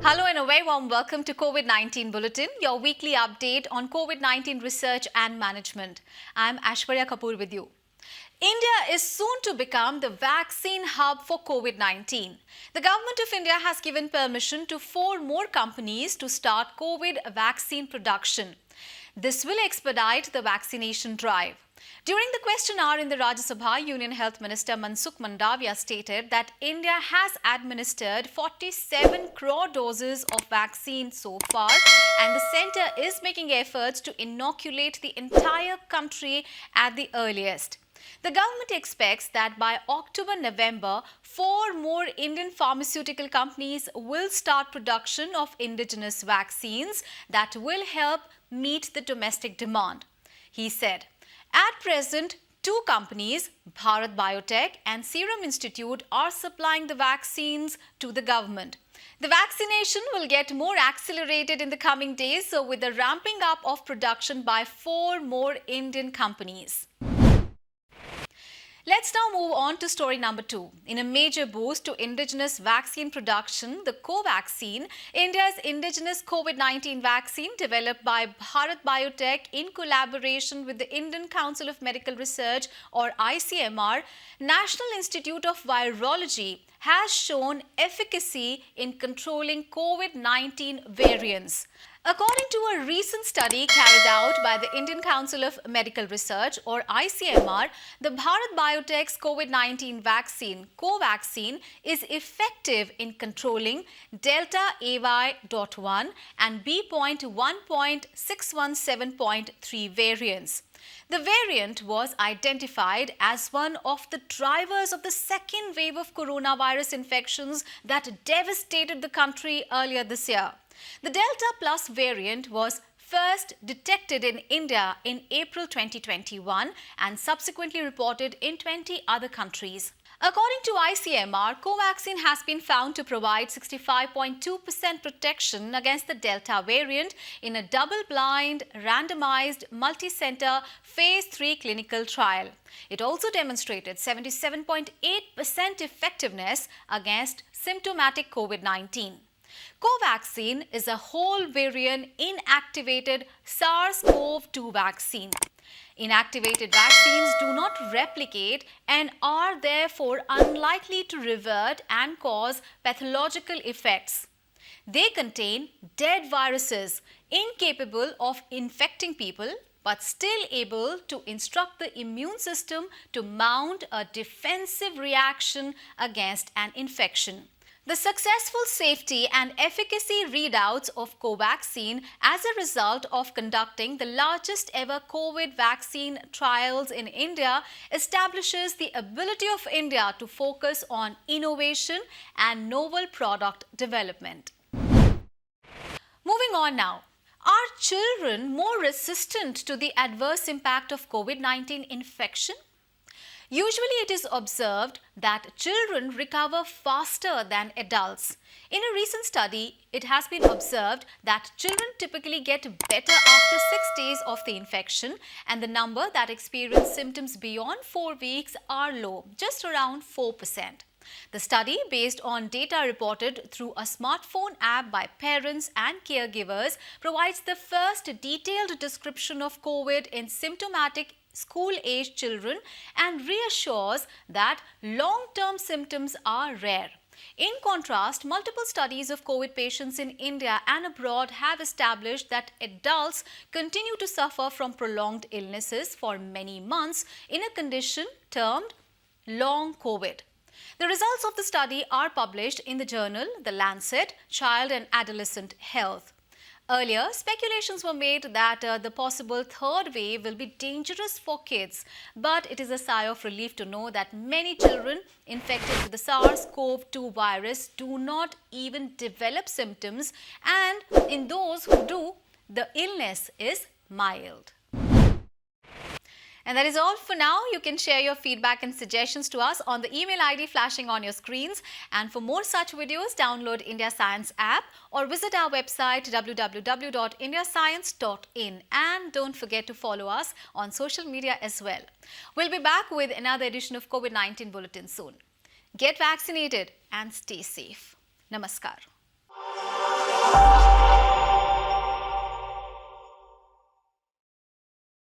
Hello and a very warm welcome to COVID-19 Bulletin, your weekly update on COVID-19 research and management. I'm Aishwarya Kapoor with you. India is soon to become the vaccine hub for COVID-19. The Government of India has given permission to 4 more companies to start COVID vaccine production. This will expedite the vaccination drive. During the question hour in the Rajya Sabha, Union Health Minister Mansukh Mandavia stated that India has administered 47 crore doses of vaccine so far, and the centre is making efforts to inoculate the entire country at the earliest. The government expects that by October-November, 4 more Indian pharmaceutical companies will start production of indigenous vaccines that will help meet the domestic demand. He said, at present, 2 companies, Bharat Biotech and Serum Institute, are supplying the vaccines to the government. The vaccination will get more accelerated in the coming days, so with the ramping up of production by 4 more Indian companies. Let's now move on to story number 2. In a major boost to indigenous vaccine production, the COVAXIN, India's indigenous COVID-19 vaccine developed by Bharat Biotech in collaboration with the Indian Council of Medical Research or ICMR, National Institute of Virology, has shown efficacy in controlling COVID-19 variants. According to a recent study carried out by the Indian Council of Medical Research or ICMR, the Bharat Biotech's COVID-19 vaccine, COVAXIN, is effective in controlling Delta AY.1 and B.1.617.3 variants. The variant was identified as one of the drivers of the second wave of coronavirus infections that devastated the country earlier this year. The Delta Plus variant was first detected in India in April 2021 and subsequently reported in 20 other countries. According to ICMR, COVAXIN has been found to provide 65.2% protection against the Delta variant in a double-blind, randomized, multi-center phase 3 clinical trial. It also demonstrated 77.8% effectiveness against symptomatic COVID-19. COVAXIN is a whole variant inactivated SARS-CoV-2 vaccine. Inactivated vaccines do not replicate and are therefore unlikely to revert and cause pathological effects. They contain dead viruses incapable of infecting people but still able to instruct the immune system to mount a defensive reaction against an infection. The successful safety and efficacy readouts of COVAXIN as a result of conducting the largest ever COVID vaccine trials in India establishes the ability of India to focus on innovation and novel product development. Moving on now. Are children more resistant to the adverse impact of COVID-19 infection? Usually it is observed that children recover faster than adults. In a recent study, it has been observed that children typically get better after 6 days of the infection, and the number that experience symptoms beyond 4 weeks are low, just around 4%. The study, based on data reported through a smartphone app by parents and caregivers, provides the first detailed description of COVID in symptomatic school-age children and reassures that long-term symptoms are rare. In contrast, multiple studies of COVID patients in India and abroad have established that adults continue to suffer from prolonged illnesses for many months in a condition termed long COVID. The results of the study are published in the journal The Lancet, Child and Adolescent Health. Earlier, speculations were made that the possible third wave will be dangerous for kids, but it is a sigh of relief to know that many children infected with the SARS-CoV-2 virus do not even develop symptoms, and in those who do, the illness is mild. And that is all for now. You can share your feedback and suggestions to us on the email ID flashing on your screens. And for more such videos, download India Science app or visit our website www.indiascience.in. And don't forget to follow us on social media as well. We'll be back with another edition of COVID-19 Bulletin soon. Get vaccinated and stay safe. Namaskar.